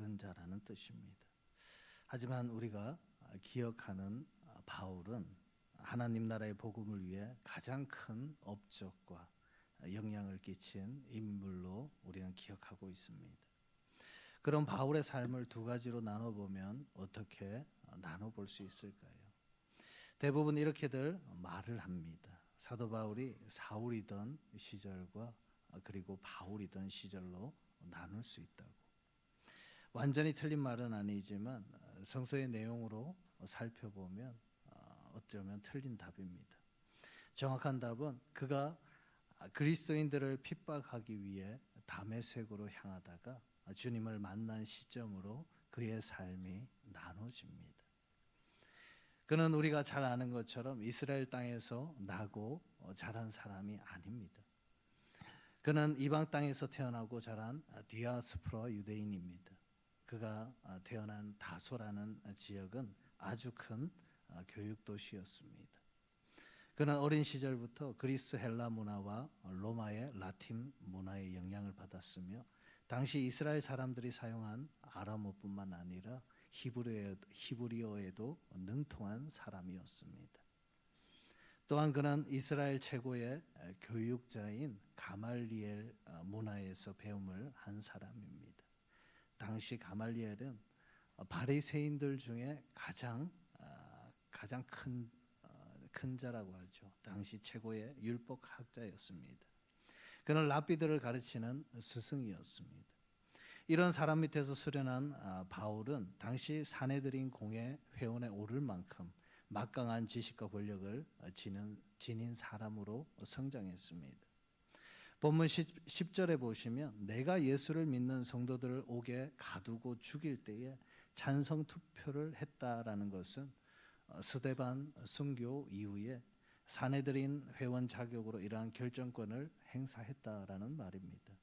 작은 자라는 뜻입니다. 하지만 우리가 기억하는 바울은 하나님 나라의 복음을 위해 가장 큰 업적과 영향을 끼친 인물로 우리는 기억하고 있습니다. 그런 바울의 삶을 두 가지로 나눠보면 어떻게 나눠볼 수 있을까요? 대부분 이렇게들 말을 합니다. 사도 바울이 사울이던 시절과 그리고 바울이던 시절로 나눌 수 있다고. 완전히 틀린 말은 아니지만 성서의 내용으로 살펴보면 어쩌면 틀린 답입니다. 정확한 답은 그가 그리스도인들을 핍박하기 위해 다메섹으로 향하다가 주님을 만난 시점으로 그의 삶이 나눠집니다. 그는 우리가 잘 아는 것처럼 이스라엘 땅에서 나고 자란 사람이 아닙니다. 그는 이방 땅에서 태어나고 자란 디아스포라 유대인입니다. 그가 태어난 다소라는 지역은 아주 큰 교육 도시였습니다. 그는 어린 시절부터 그리스 헬라 문화와 로마의 라틴 문화의 영향을 받았으며 당시 이스라엘 사람들이 사용한 아람어뿐만 아니라 히브리어에도 능통한 사람이었습니다. 또한 그는 이스라엘 최고의 교육자인 가말리엘 문화에서 배움을 한 사람입니다. 당시 가말리엘은 바리새인들 중에 가장 큰 자라고 하죠. 당시 최고의 율법학자였습니다. 그는 랍비들을 가르치는 스승이었습니다. 이런 사람 밑에서 수련한 바울은 당시 사내들인 공회 회원에 오를 만큼 막강한 지식과 권력을 지닌 사람으로 성장했습니다. 본문 10절에 보시면 내가 예수를 믿는 성도들을 옥에 가두고 죽일 때에 찬성 투표를 했다라는 것은 스데반 순교 이후에 사내들인 회원 자격으로 이러한 결정권을 행사했다라는 말입니다.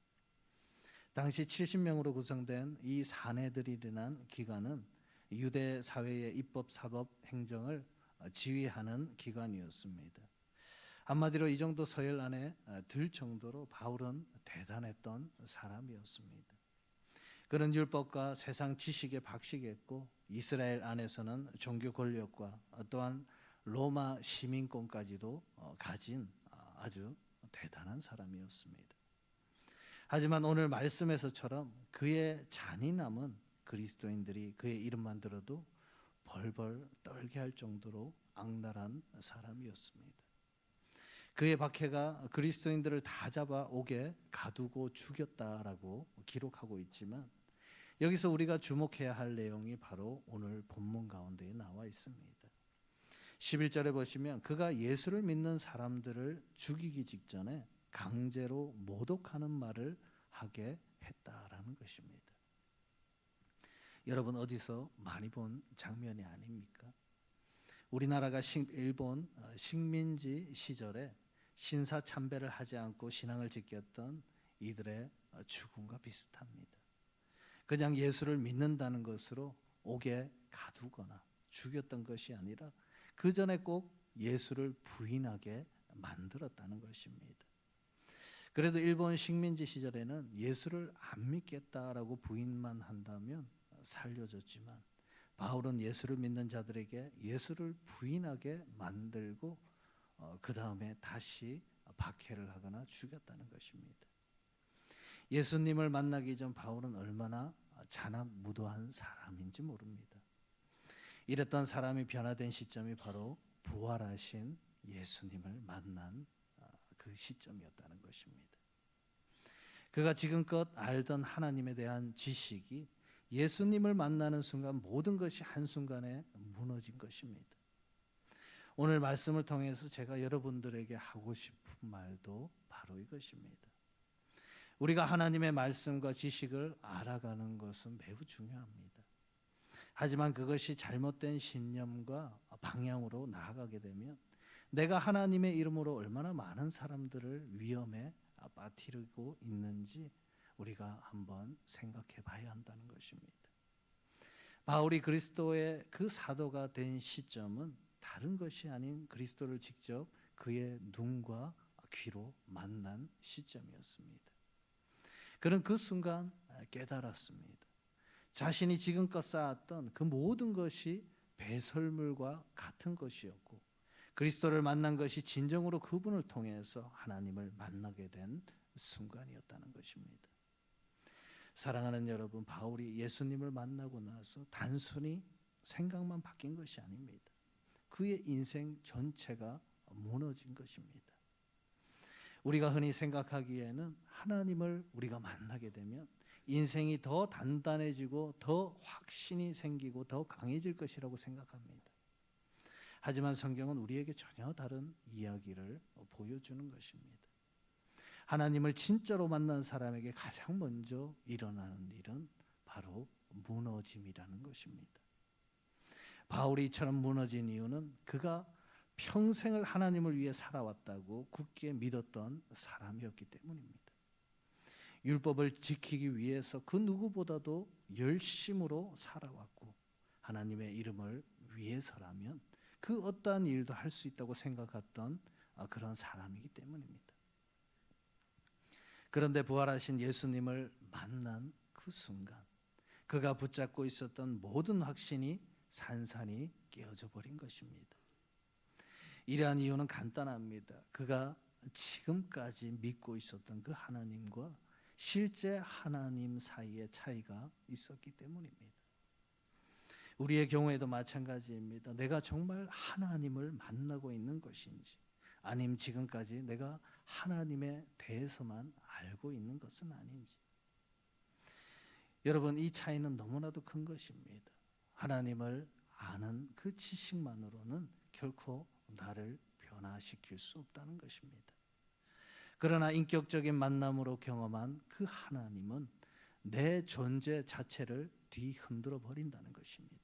당시 70명으로 구성된 이 사내들이라는 기관은 유대 사회의 입법, 사법, 행정을 지휘하는 기관이었습니다. 한마디로 이 정도 서열 안에 들 정도로 바울은 대단했던 사람이었습니다. 그는 율법과 세상 지식에 박식했고 이스라엘 안에서는 종교 권력과 또한 로마 시민권까지도 가진 아주 대단한 사람이었습니다. 하지만 오늘 말씀에서처럼 그의 잔인함은 그리스도인들이 그의 이름만 들어도 벌벌 떨게 할 정도로 악랄한 사람이었습니다. 그의 박해가 그리스도인들을 다 잡아 옥에 가두고 죽였다라고 기록하고 있지만 여기서 우리가 주목해야 할 내용이 바로 오늘 본문 가운데에 나와 있습니다. 11절에 보시면 그가 예수를 믿는 사람들을 죽이기 직전에 강제로 모독하는 말을 하게 했다라는 것입니다. 여러분 어디서 많이 본 장면이 아닙니까? 우리나라가 일본 식민지 시절에 신사참배를 하지 않고 신앙을 지켰던 이들의 죽음과 비슷합니다. 그냥 예수를 믿는다는 것으로 옥에 가두거나 죽였던 것이 아니라 그 전에 꼭 예수를 부인하게 만들었다는 것입니다. 그래도 일본 식민지 시절에는 예수를 안 믿겠다라고 부인만 한다면 살려줬지만 바울은 예수를 믿는 자들에게 예수를 부인하게 만들고 그 다음에 다시 박해를 하거나 죽였다는 것입니다. 예수님을 만나기 전 바울은 얼마나 잔악무도한 사람인지 모릅니다. 이랬던 사람이 변화된 시점이 바로 부활하신 예수님을 만난 그 시점이었다는 것입니다. 그가 지금껏 알던 하나님에 대한 지식이 예수님을 만나는 순간 모든 것이 한순간에 무너진 것입니다. 오늘 말씀을 통해서 제가 여러분들에게 하고 싶은 말도 바로 이것입니다. 우리가 하나님의 말씀과 지식을 알아가는 것은 매우 중요합니다. 하지만 그것이 잘못된 신념과 방향으로 나아가게 되면 내가 하나님의 이름으로 얼마나 많은 사람들을 위험에 빠뜨리고 있는지 우리가 한번 생각해 봐야 한다는 것입니다. 바울이 그리스도의 그 사도가 된 시점은 다른 것이 아닌 그리스도를 직접 그의 눈과 귀로 만난 시점이었습니다. 그는 그 순간 깨달았습니다. 자신이 지금껏 쌓았던 그 모든 것이 배설물과 같은 것이었고 그리스도를 만난 것이 진정으로 그분을 통해서 하나님을 만나게 된 순간이었다는 것입니다. 사랑하는 여러분, 바울이 예수님을 만나고 나서 단순히 생각만 바뀐 것이 아닙니다. 그의 인생 전체가 무너진 것입니다. 우리가 흔히 생각하기에는 하나님을 우리가 만나게 되면 인생이 더 단단해지고 더 확신이 생기고 더 강해질 것이라고 생각합니다. 하지만 성경은 우리에게 전혀 다른 이야기를 보여주는 것입니다. 하나님을 진짜로 만난 사람에게 가장 먼저 일어나는 일은 바로 무너짐이라는 것입니다. 바울이 이처럼 무너진 이유는 그가 평생을 하나님을 위해 살아왔다고 굳게 믿었던 사람이었기 때문입니다. 율법을 지키기 위해서 그 누구보다도 열심으로 살아왔고 하나님의 이름을 위해서라면 그 어떠한 일도 할 수 있다고 생각했던 그런 사람이기 때문입니다. 그런데 부활하신 예수님을 만난 그 순간 그가 붙잡고 있었던 모든 확신이 산산이 깨어져 버린 것입니다. 이러한 이유는 간단합니다. 그가 지금까지 믿고 있었던 그 하나님과 실제 하나님 사이의 차이가 있었기 때문입니다. 우리의 경우에도 마찬가지입니다. 내가 정말 하나님을 만나고 있는 것인지 아니면 지금까지 내가 하나님에 대해서만 알고 있는 것은 아닌지. 여러분, 이 차이는 너무나도 큰 것입니다. 하나님을 아는 그 지식만으로는 결코 나를 변화시킬 수 없다는 것입니다. 그러나 인격적인 만남으로 경험한 그 하나님은 내 존재 자체를 뒤흔들어 버린다는 것입니다.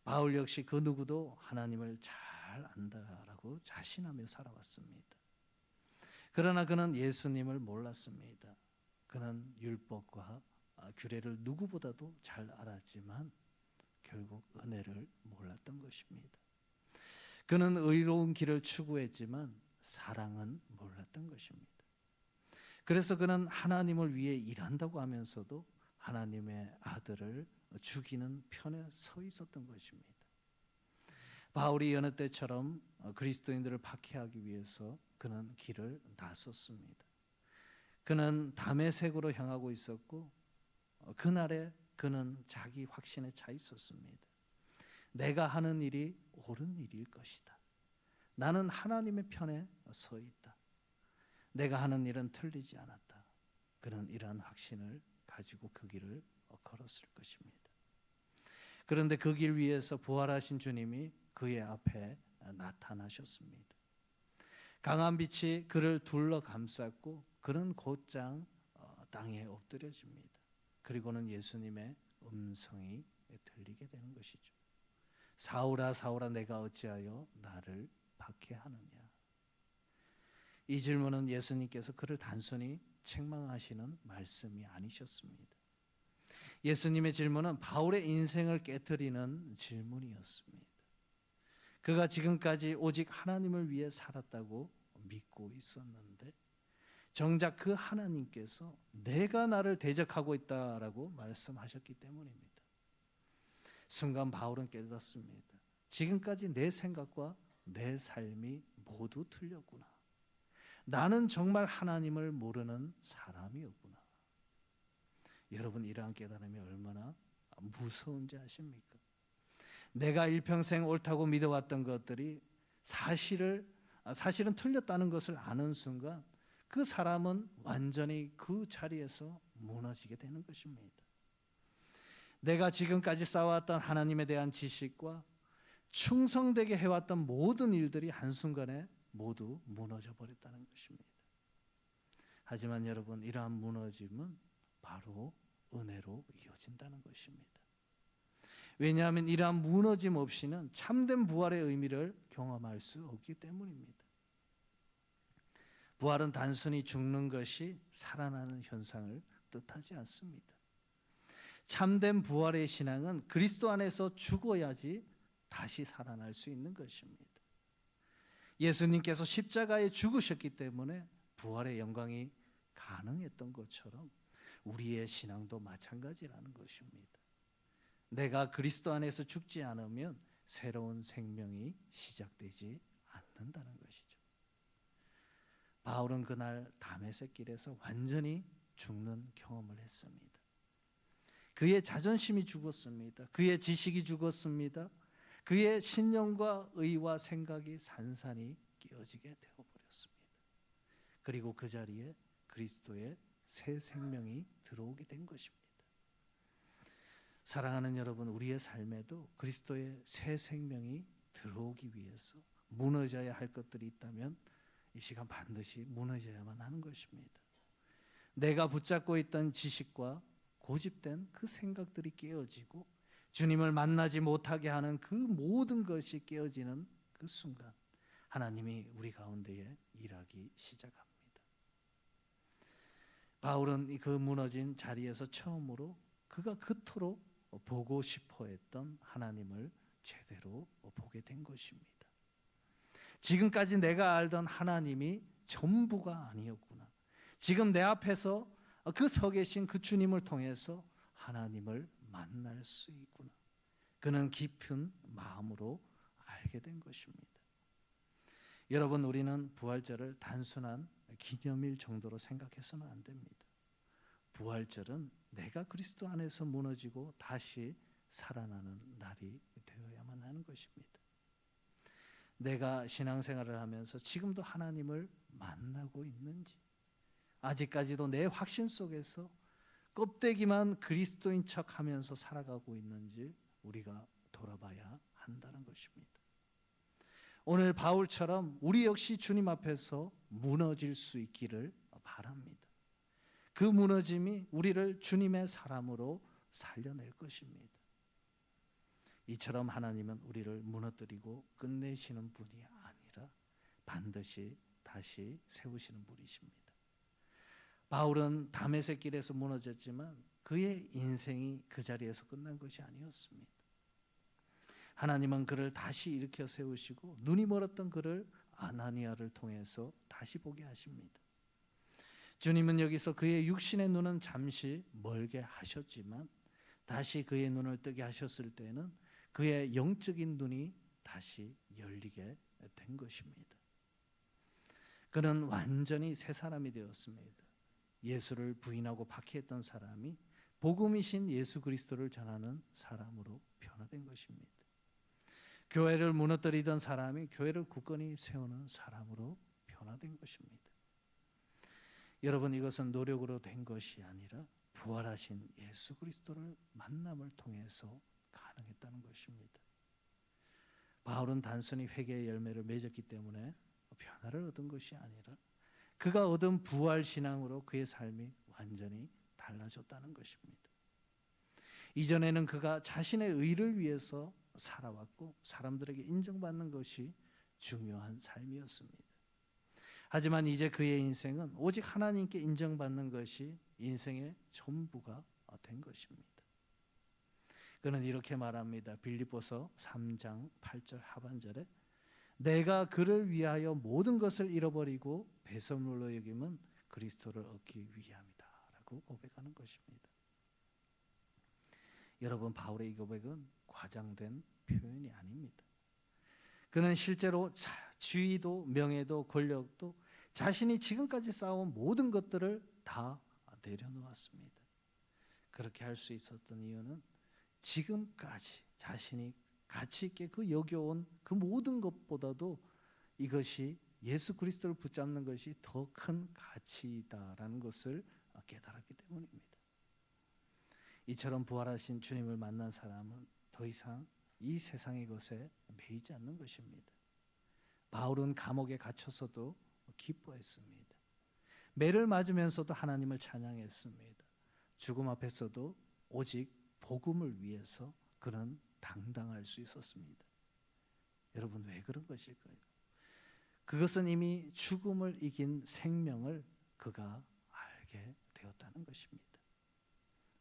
바울 역시 그 누구도 하나님을 잘 안다라고 자신하며 살아왔습니다. 그러나 그는 예수님을 몰랐습니다. 그는 율법과 규례를 누구보다도 잘 알았지만 결국 은혜를 몰랐던 것입니다. 그는 의로운 길을 추구했지만 사랑은 몰랐던 것입니다. 그래서 그는 하나님을 위해 일한다고 하면서도 하나님의 아들을 죽이는 편에 서 있었던 것입니다. 바울이 여느 때처럼 그리스도인들을 박해하기 위해서 그는 길을 나섰습니다. 그는 다메섹으로 향하고 있었고 그날에 그는 자기 확신에 차 있었습니다. 내가 하는 일이 옳은 일일 것이다. 나는 하나님의 편에 서 있다. 내가 하는 일은 틀리지 않았다. 그는 이러한 확신을 가지고 그 길을 걸었을 것입니다. 그런데 그 길 위에서 부활하신 주님이 그의 앞에 나타나셨습니다. 강한 빛이 그를 둘러 감쌌고 그는 곧장 땅에 엎드려집니다. 그리고는 예수님의 음성이 들리게 되는 것이죠. 사울아 사울아 내가 어찌하여 나를 박해하느냐. 이 질문은 예수님께서 그를 단순히 책망하시는 말씀이 아니셨습니다. 예수님의 질문은 바울의 인생을 깨트리는 질문이었습니다. 그가 지금까지 오직 하나님을 위해 살았다고 믿고 있었는데 정작 그 하나님께서 내가 나를 대적하고 있다라고 말씀하셨기 때문입니다. 순간 바울은 깨닫습니다. 지금까지 내 생각과 내 삶이 모두 틀렸구나. 나는 정말 하나님을 모르는 사람이었구나. 여러분, 이러한 깨달음이 얼마나 무서운지 아십니까? 내가 일평생 옳다고 믿어왔던 것들이 사실은 틀렸다는 것을 아는 순간 그 사람은 완전히 그 자리에서 무너지게 되는 것입니다. 내가 지금까지 쌓아왔던 하나님에 대한 지식과 충성되게 해왔던 모든 일들이 한순간에 모두 무너져 버렸다는 것입니다. 하지만 여러분, 이러한 무너짐은 바로 은혜로 이어진다는 것입니다. 왜냐하면 이러한 무너짐 없이는 참된 부활의 의미를 경험할 수 없기 때문입니다. 부활은 단순히 죽는 것이 살아나는 현상을 뜻하지 않습니다. 참된 부활의 신앙은 그리스도 안에서 죽어야지 다시 살아날 수 있는 것입니다. 예수님께서 십자가에 죽으셨기 때문에 부활의 영광이 가능했던 것처럼 우리의 신앙도 마찬가지라는 것입니다. 내가 그리스도 안에서 죽지 않으면 새로운 생명이 시작되지 않는다는 것이죠. 바울은 그날 다메섹 길에서 완전히 죽는 경험을 했습니다. 그의 자존심이 죽었습니다. 그의 지식이 죽었습니다. 그의 신념과 의와 생각이 산산이 깨어지게 되어버렸습니다. 그리고 그 자리에 그리스도의 새 생명이 들어오게 된 것입니다. 사랑하는 여러분, 우리의 삶에도 그리스도의 새 생명이 들어오기 위해서 무너져야 할 것들이 있다면 이 시간 반드시 무너져야만 하는 것입니다. 내가 붙잡고 있던 지식과 고집된 그 생각들이 깨어지고 주님을 만나지 못하게 하는 그 모든 것이 깨어지는 그 순간 하나님이 우리 가운데에 일하기 시작합니다. 바울은 그 무너진 자리에서 처음으로 그가 그토록 보고 싶어 했던 하나님을 제대로 보게 된 것입니다. 지금까지 내가 알던 하나님이 전부가 아니었구나. 지금 내 앞에서 그 서 계신 그 주님을 통해서 하나님을 만날 수 있구나. 그는 깊은 마음으로 알게 된 것입니다. 여러분, 우리는 부활절을 단순한 기념일 정도로 생각해서는 안 됩니다. 부활절은 내가 그리스도 안에서 무너지고 다시 살아나는 날이 되어야만 하는 것입니다. 내가 신앙생활을 하면서 지금도 하나님을 만나고 있는지, 아직까지도 내 확신 속에서 껍데기만 그리스도인 척하면서 살아가고 있는지 우리가 돌아봐야 한다는 것입니다. 오늘 바울처럼 우리 역시 주님 앞에서 무너질 수 있기를 바랍니다. 그 무너짐이 우리를 주님의 사람으로 살려낼 것입니다. 이처럼 하나님은 우리를 무너뜨리고 끝내시는 분이 아니라 반드시 다시 세우시는 분이십니다. 바울은 다메섹 길에서 무너졌지만 그의 인생이 그 자리에서 끝난 것이 아니었습니다. 하나님은 그를 다시 일으켜 세우시고 눈이 멀었던 그를 아나니아를 통해서 다시 보게 하십니다. 주님은 여기서 그의 육신의 눈은 잠시 멀게 하셨지만 다시 그의 눈을 뜨게 하셨을 때는 그의 영적인 눈이 다시 열리게 된 것입니다. 그는 완전히 새 사람이 되었습니다. 예수를 부인하고 박해했던 사람이 복음이신 예수 그리스도를 전하는 사람으로 변화된 것입니다. 교회를 무너뜨리던 사람이 교회를 굳건히 세우는 사람으로 변화된 것입니다. 여러분, 이것은 노력으로 된 것이 아니라 부활하신 예수 그리스도를 만남을 통해서 가능했다는 것입니다. 바울은 단순히 회개의 열매를 맺었기 때문에 변화를 얻은 것이 아니라 그가 얻은 부활 신앙으로 그의 삶이 완전히 달라졌다는 것입니다. 이전에는 그가 자신의 의를 위해서 살아왔고 사람들에게 인정받는 것이 중요한 삶이었습니다. 하지만 이제 그의 인생은 오직 하나님께 인정받는 것이 인생의 전부가 된 것입니다. 그는 이렇게 말합니다. 빌립보서 3장 8절 하반절에 내가 그를 위하여 모든 것을 잃어버리고 배설물로 여김은 그리스도를 얻기 위함이다 라고 고백하는 것입니다. 여러분, 바울의 이 고백은 과장된 표현이 아닙니다. 그는 실제로 지위도 명예도 권력도 자신이 지금까지 쌓아온 모든 것들을 다 내려놓았습니다. 그렇게 할 수 있었던 이유는 지금까지 자신이 가치 있게 그 여겨온 그 모든 것보다도 이것이 예수 그리스도를 붙잡는 것이 더 큰 가치이다라는 것을 깨달았기 때문입니다. 이처럼 부활하신 주님을 만난 사람은 더 이상 이 세상의 것에 매이지 않는 것입니다. 바울은 감옥에 갇혀서도 기뻐했습니다. 매를 맞으면서도 하나님을 찬양했습니다. 죽음 앞에서도 오직 복음을 위해서 그는 당당할 수 있었습니다. 여러분, 왜 그런 것일까요? 그것은 이미 죽음을 이긴 생명을 그가 알게 되었다는 것입니다.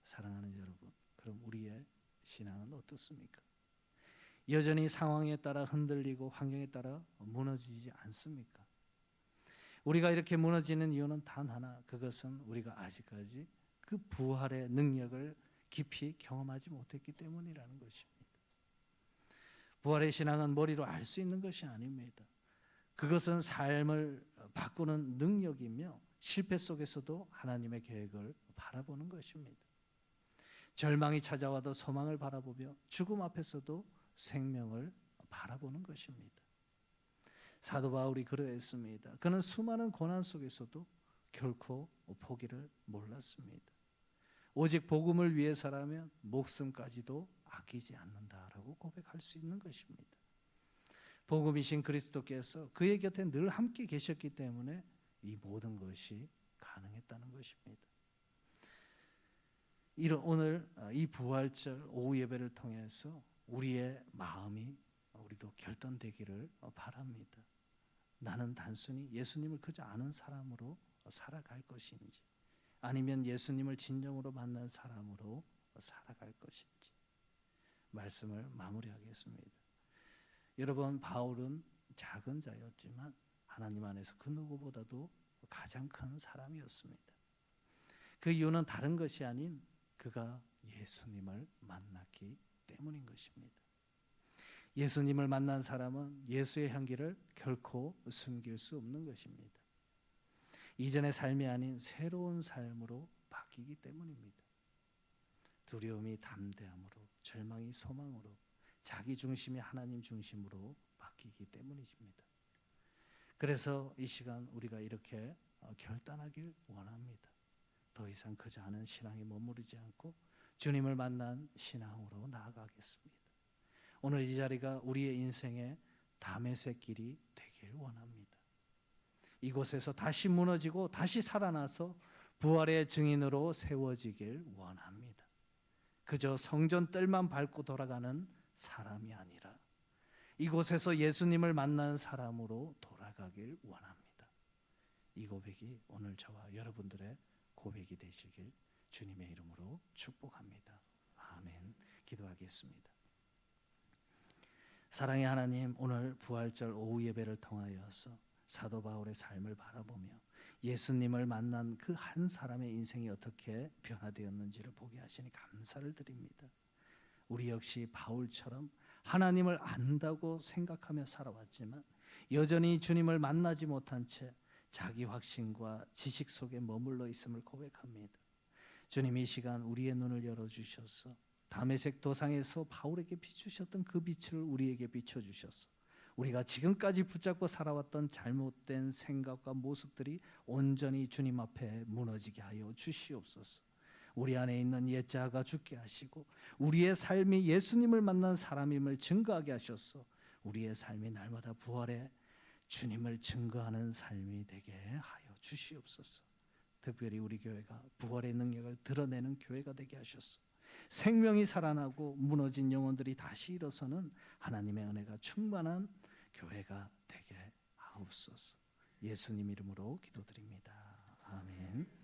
사랑하는 여러분, 그럼 우리의 신앙은 어떻습니까? 여전히 상황에 따라 흔들리고 환경에 따라 무너지지 않습니까? 우리가 이렇게 무너지는 이유는 단 하나, 그것은 우리가 아직까지 그 그 부활의 능력을 깊이 경험하지 못했기 때문이라는 것입니다. 부활의 신앙은 머리로 알 수 있는 것이 아닙니다. 그것은 삶을 바꾸는 능력이며 실패 속에서도 하나님의 계획을 바라보는 것입니다. 절망이 찾아와도 소망을 바라보며 죽음 앞에서도 생명을 바라보는 것입니다. 사도 바울이 그러했습니다. 그는 수많은 고난 속에서도 결코 포기를 몰랐습니다. 오직 복음을 위해서라면 목숨까지도 아끼지 않는다라고 고백할 수 있는 것입니다. 복음이신 그리스도께서 그의 곁에 늘 함께 계셨기 때문에 이 모든 것이 가능했다는 것입니다. 오늘 이 부활절 오후 예배를 통해서 우리의 마음이 우리도 결단되기를 바랍니다. 나는 단순히 예수님을 그저 아는 사람으로 살아갈 것인지, 아니면 예수님을 진정으로 만난 사람으로 살아갈 것인지. 말씀을 마무리하겠습니다. 여러분, 바울은 작은 자였지만 하나님 안에서 그 누구보다도 가장 큰 사람이었습니다. 그 이유는 다른 것이 아닌 그가 예수님을 만났기 때문인 것입니다. 예수님을 만난 사람은 예수의 향기를 결코 숨길 수 없는 것입니다. 이전의 삶이 아닌 새로운 삶으로 바뀌기 때문입니다. 두려움이 담대함으로, 절망이 소망으로, 자기 중심이 하나님 중심으로 바뀌기 때문이십니다. 그래서 이 시간 우리가 이렇게 결단하길 원합니다. 더 이상 그저 아는 신앙에 머무르지 않고 주님을 만난 신앙으로 나아가겠습니다. 오늘 이 자리가 우리의 인생의 다메섹 길이 되길 원합니다. 이곳에서 다시 무너지고 다시 살아나서 부활의 증인으로 세워지길 원합니다. 그저 성전 뜰만 밟고 돌아가는 사람이 아니라 이곳에서 예수님을 만난 사람으로 돌아가길 원합니다. 이 고백이 오늘 저와 여러분들의 고백이 되시길 주님의 이름으로 축복합니다. 아멘. 기도하겠습니다. 사랑의 하나님, 오늘 부활절 오후 예배를 통하여서 사도 바울의 삶을 바라보며 예수님을 만난 그 한 사람의 인생이 어떻게 변화되었는지를 보게 하시니 감사를 드립니다. 우리 역시 바울처럼 하나님을 안다고 생각하며 살아왔지만 여전히 주님을 만나지 못한 채 자기 확신과 지식 속에 머물러 있음을 고백합니다. 주님, 이 시간 우리의 눈을 열어주셔서 다메섹 도상에서 바울에게 비추셨던 그 빛을 우리에게 비춰주셔서 우리가 지금까지 붙잡고 살아왔던 잘못된 생각과 모습들이 온전히 주님 앞에 무너지게 하여 주시옵소서. 우리 안에 있는 옛 자아가 죽게 하시고 우리의 삶이 예수님을 만난 사람임을 증거하게 하셔서 우리의 삶이 날마다 부활의 주님을 증거하는 삶이 되게 하여 주시옵소서. 특별히 우리 교회가 부활의 능력을 드러내는 교회가 되게 하셔서 생명이 살아나고 무너진 영혼들이 다시 일어서는 하나님의 은혜가 충만한 교회가 되게 하옵소서. 예수님 이름으로 기도드립니다. 아멘.